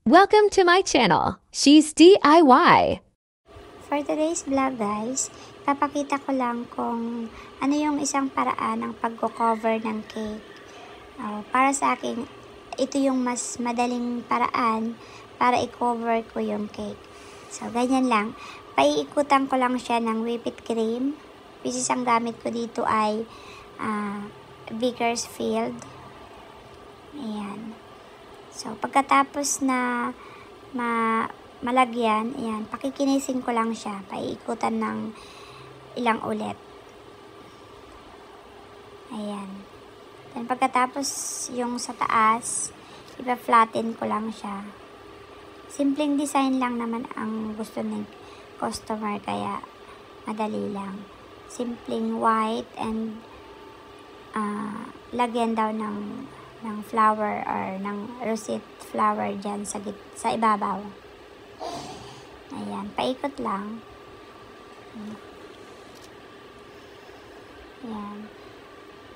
Welcome to my channel. She's DIY. For today's vlog guys, papakita ko lang kung ano yung isang paraan ng pagko-cover ng cake. Para sa akin, ito yung mas madaling paraan para i-cover ko yung cake. So, ganyan lang. Paiikutan ko lang siya ng whipped cream. Which is ang gamit ko dito ay Bakersfield. Ayan. So, pagkatapos na malagyan, ayan, pakikinisin ko lang siya. Paiikutan ng ilang ulit. Ayan. Then, pagkatapos yung sa taas, ipa-flatten ko lang siya. Simpleng design lang naman ang gusto ng customer, kaya madali lang. Simpleng white and lagyan daw ng flower or ng rosette flower dyan sa ibabaw. Ayan, paikot lang. Ayan.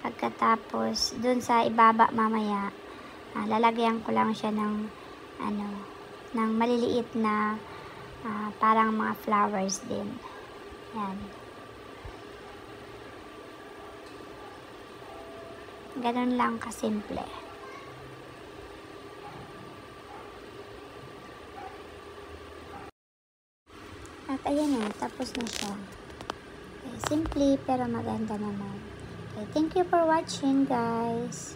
Pagkatapos, dun sa ibaba mamaya, lalagyan ko lang siya ng ng maliliit na parang mga flowers din. Ayan. Ganun lang kasimple. At ayan na, tapos na siya. Okay, simple pero maganda naman. Okay, thank you for watching guys.